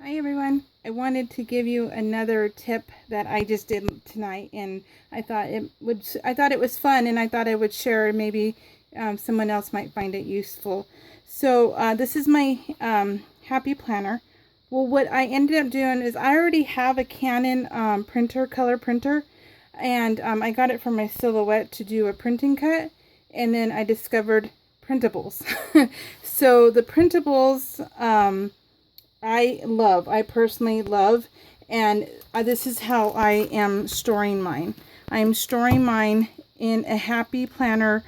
Hi everyone. I wanted to give you another tip that I just did tonight, and I thought it was fun, and I thought I would share. Maybe someone else might find it useful. So this is my happy planner. Well, what I ended up doing is I already have a Canon color printer, and I got it from my Silhouette to do a printing cut, and then I discovered Printables. So the Printables. I personally love, and this is how I am storing mine. I am storing mine in a happy planner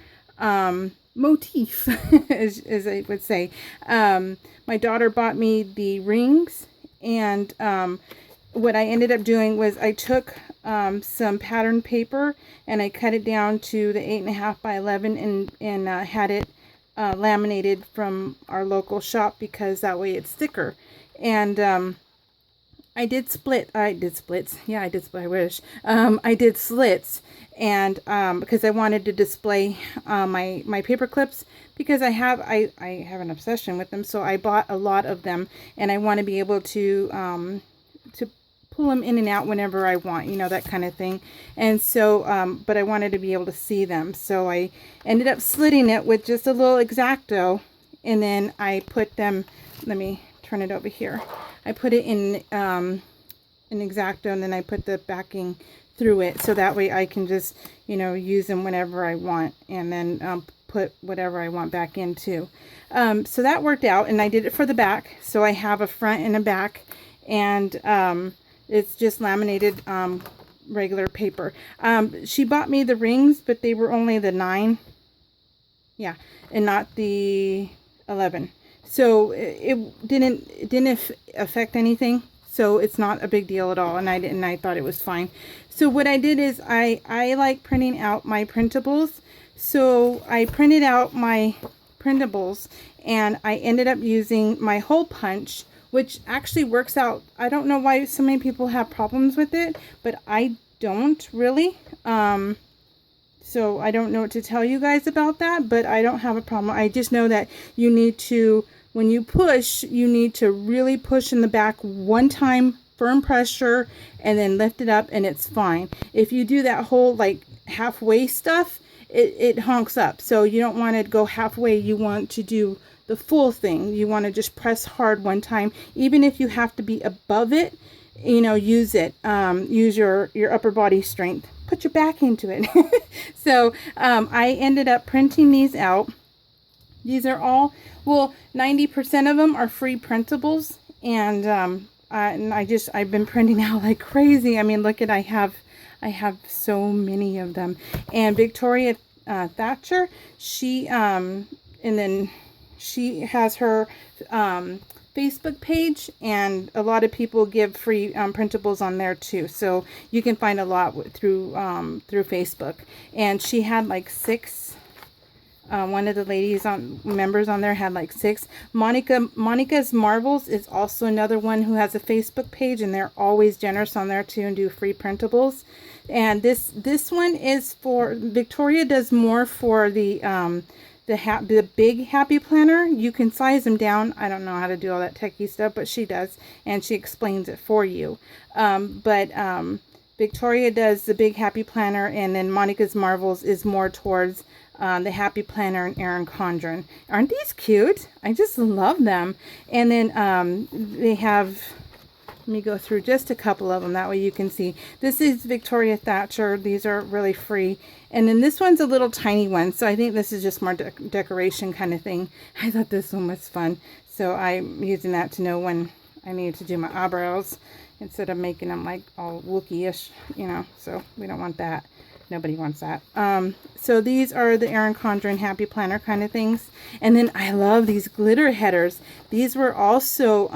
motif, as I would say. My daughter bought me the rings, and what I ended up doing was I took some pattern paper and I cut it down to the 8.5 by 11 and had it laminated from our local shop because that way it's thicker. And I did splits. Yeah, I did split. I wish. I did slits, and because I wanted to display my paper clips, because I have an obsession with them. So I bought a lot of them, and I want to be able to pull them in and out whenever I want, that kind of thing. And so, but I wanted to be able to see them. So I ended up slitting it with just a little X-Acto, and then I put them, let me turn it over here. I put it in an X-Acto, and then I put the backing through it, so that way I can just, use them whenever I want, and then put whatever I want back into. So that worked out, and I did it for the back. So I have a front and a back, and it's just laminated regular paper. She bought me the rings, but they were only the 9. Yeah, and not the 11. So it didn't affect anything. So it's not a big deal at all, and I thought it was fine. So what I did is I like printing out my printables. So I printed out my printables, and I ended up using my hole punch, which actually works out. I don't know why so many people have problems with it, but I don't really. So I don't know what to tell you guys about that, but I don't have a problem. I just know that you need to, when you push, you need to really push in the back one time, firm pressure, and then lift it up, and it's fine. If you do that whole like halfway stuff, it honks up. So you don't want to go halfway. You want to do the full thing. You want to just press hard one time. Even if you have to be above it, use it. Use your upper body strength. Put your back into it. So I ended up printing these out. These are all, well, 90% of them are free printables, and I've been printing out like crazy. I mean, look at, I have so many of them. And Victoria Thatcher, she and then she has her Facebook page, and a lot of people give free printables on there too. So you can find a lot through Facebook. And she had like 6. One of the ladies members on there had like 6. Monica's Marvels is also another one who has a Facebook page, and they're always generous on there too and do free printables. And this one is for Victoria. Does more for the big happy planner. You can size them down. I don't know how to do all that techie stuff, but she does, and she explains it for you. But Victoria does the big happy planner, and then Monica's Marvels is more towards the happy planner and Erin Condren. Aren't these cute? I just love them. And then they have, let me go through just a couple of them, that way you can see. This is Victoria Thatcher. These are really free. And then this one's a little tiny one, so I think this is just more decoration kind of thing. I thought this one was fun, so I'm using that to know when I need to do my eyebrows instead of making them like all Wookiee-ish, so we don't want that. Nobody wants that. So these are the Erin Condren Happy Planner kind of things. And then I love these glitter headers. These were also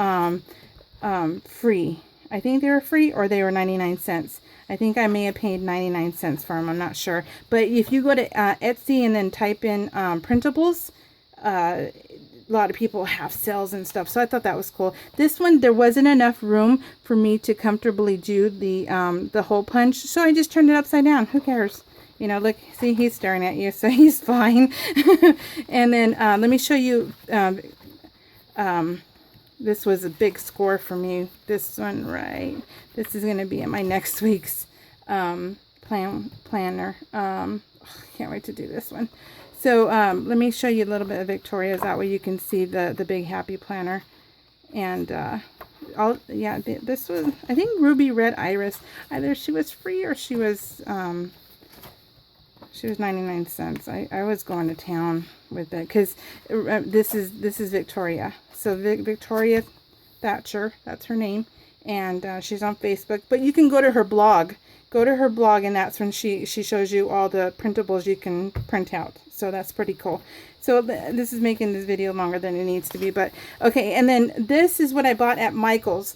free. I think they were free, or they were 99 cents. I think I may have paid 99 cents for them. I'm not sure. But if you go to Etsy and then type in printables, a lot of people have sales and stuff. So I thought that was cool. This one, there wasn't enough room for me to comfortably do the hole punch. So I just turned it upside down. Who cares? Look, see, he's staring at you, so he's fine. And then let me show you this was a big score for me. This one, right? This is going to be in my next week's planner. Can't wait to do this one. So let me show you a little bit of Victoria's. That way you can see the big happy planner. And yeah, this was, I think, Ruby Red Iris. Either she was free or she was 99 cents. I was going to town with it because this is Victoria. So Victoria Thatcher, that's her name, and she's on Facebook. But you can go to her blog. Go to her blog, and that's when she shows you all the printables you can print out. So that's pretty cool. So this is making this video longer than it needs to be, but okay. And then this is what I bought at Michael's,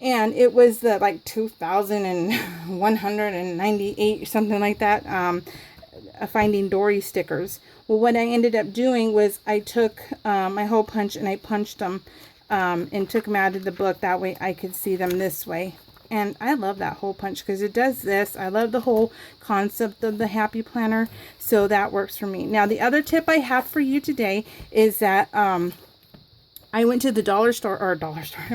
and it was like 2,198 or something like that. Finding Dory stickers. Well, what I ended up doing was I took my hole punch and I punched them and took them out of the book. That way I could see them this way. And I love that hole punch because it does this. I love the whole concept of the happy planner. So that works for me. Now, the other tip I have for you today is that I went to the dollar store. I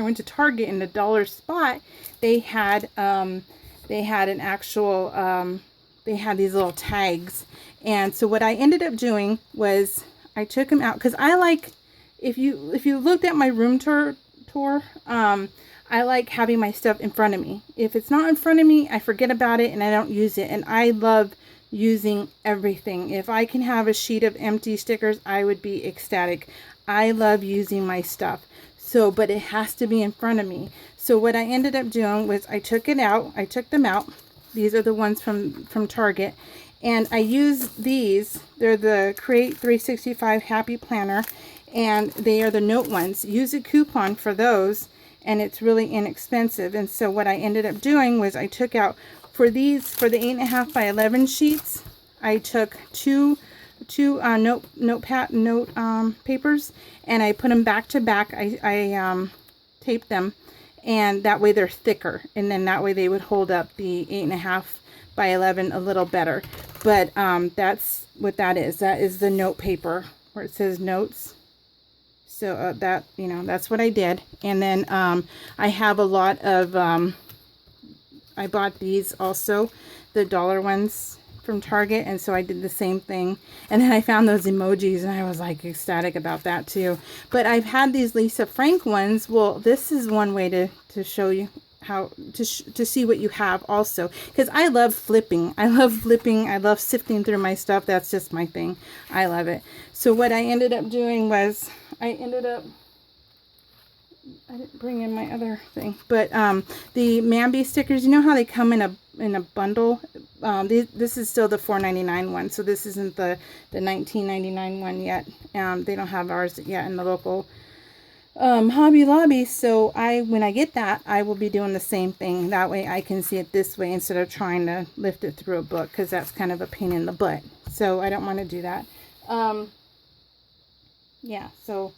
went to Target in the dollar spot. They had an actual, they had these little tags. And so what I ended up doing was I took them out because I like, if you looked at my room tour, I like having my stuff in front of me. If it's not in front of me, I forget about it and I don't use it. And I love using everything. If I can have a sheet of empty stickers, I would be ecstatic. I love using my stuff. So, but it has to be in front of me. So what I ended up doing was I took them out. These are the ones from Target. And I use these. They're the Create 365 Happy Planner. And they are the note ones. Use a coupon for those. And it's really inexpensive. And so what I ended up doing was I took out, for the 8.5 by 11 sheets, I took two note papers, and I put them back to back. I taped them, and that way they're thicker, and then that way they would hold up the 8.5 by 11 a little better. But that's what that is. That is the note paper where it says notes. So that, you know, that's what I did. And then I have a lot of, I bought these also, the dollar ones from Target. And so I did the same thing. And then I found those emojis and I was like ecstatic about that too. But I've had these Lisa Frank ones. Well, this is one way to show you how to see what you have also. Because I love flipping. I love sifting through my stuff. That's just my thing. I love it. So what I ended up doing was, I didn't bring in my other thing, but the Mandy stickers, you know how they come in a bundle? This is still the $4.99 one, so this isn't the $19.99 one yet. They don't have ours yet in the local Hobby Lobby. So when I get that, I will be doing the same thing. That way I can see it this way instead of trying to lift it through a book, because that's kind of a pain in the butt. So I don't want to do that. Yeah, so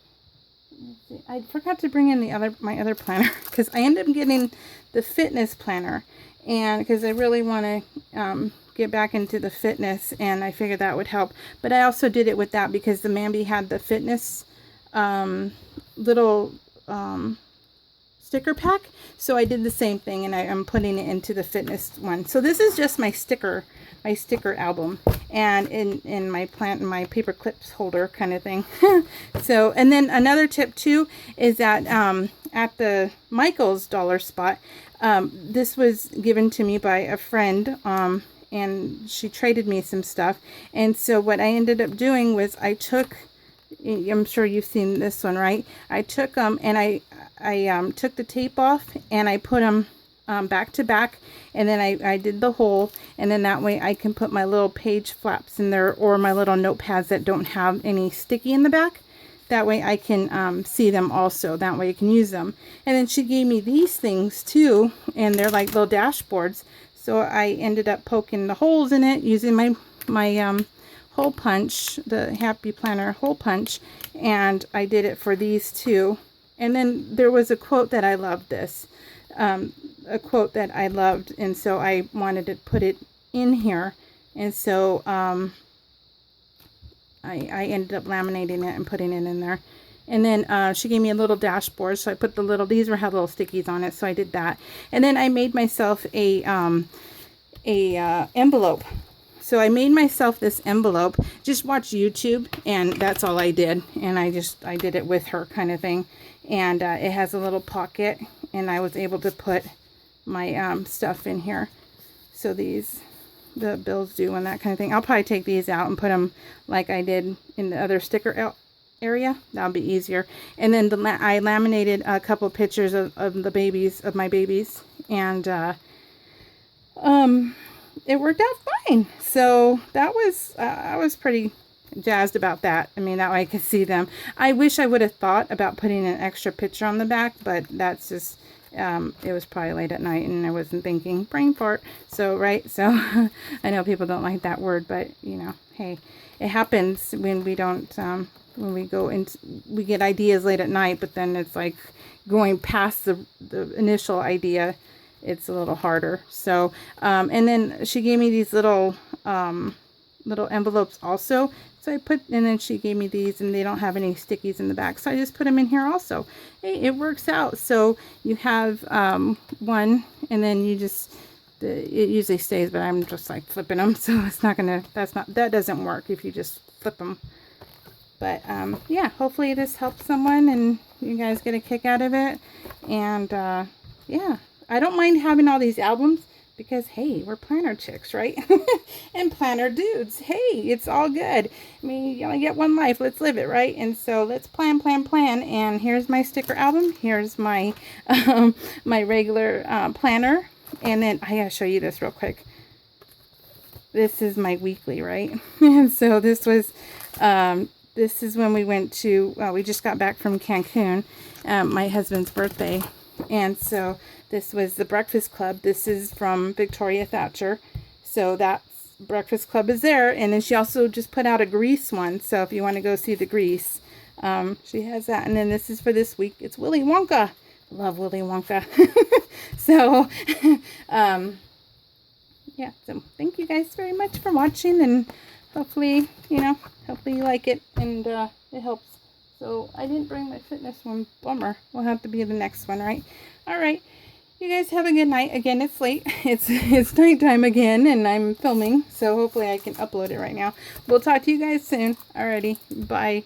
let's see. I forgot to bring in my other planner because I ended up getting the fitness planner, and because I really want to get back into the fitness, and I figured that would help. But I also did it with that because the Mandy had the fitness little sticker pack, so I did the same thing, and I'm putting it into the fitness one. So this is just my sticker album, and in my paper clips holder kind of thing. So, and then another tip too is that at the Michael's dollar spot, this was given to me by a friend, and she traded me some stuff. And so what I ended up doing was I took, I'm sure you've seen this one, right? I took them and I took the tape off and I put them back to back, and then I did the hole, and then that way I can put my little page flaps in there, or my little notepads that don't have any sticky in the back. That way I can see them also. That way I can use them. And then she gave me these things too, and they're like little dashboards. So I ended up poking the holes in it using my hole punch, the Happy Planner hole punch, and I did it for these too. And then there was a quote that I loved a quote that I loved, and so I wanted to put it in here, and so I ended up laminating it and putting it in there. And then she gave me a little dashboard, so I put the little, these had little stickies on it, so I did that. And then I made myself a envelope. So I made myself this envelope. Just watch YouTube, and that's all I did. And I did it with her, kind of thing. And it has a little pocket, and I was able to put my stuff in here. So these, the bills due and that kind of thing. I'll probably take these out and put them like I did in the other sticker area. That'll be easier. And then I laminated a couple pictures of the babies, of my babies, and it worked out fine. So that was I was pretty jazzed about that. I mean, that way I could see them. I wish I would have thought about putting an extra picture on the back, but that's just it was probably late at night and I wasn't thinking. Brain fart. So right, so I know people don't like that word, but you know, hey, it happens when we don't when we go into, we get ideas late at night, but then it's like going past the initial idea, it's a little harder. So and then she gave me these little envelopes also. So I put, and then she gave me these, and they don't have any stickies in the back, so I just put them in here also. Hey, it works out. So you have one, and then you just, it usually stays, but I'm just like flipping them, so it's not gonna, that doesn't work if you just flip them. But yeah, hopefully this helps someone and you guys get a kick out of it. And yeah, I don't mind having all these albums, because hey, we're planner chicks, right? And planner dudes. Hey, it's all good. I mean, you only get one life. Let's live it, right? And so let's plan. And here's my sticker album. Here's my my regular planner. And then I gotta show you this real quick. This is my weekly, right? And so this was this is when we went to, we just got back from Cancun, my husband's birthday. And so this was the Breakfast Club. This is from Victoria Thatcher. So that's Breakfast Club is there. And then she also just put out a Grease one. So if you want to go see the Grease, she has that. And then this is for this week. It's Willy Wonka. Love Willy Wonka. So, yeah. So thank you guys very much for watching. And hopefully, you know, hopefully you like it and it helps. So I didn't bring my fitness one. Bummer. Will have to be the next one, right? All right. You guys have a good night. Again, it's late. It's nighttime again, and I'm filming. So hopefully I can upload it right now. We'll talk to you guys soon. Alrighty. Bye.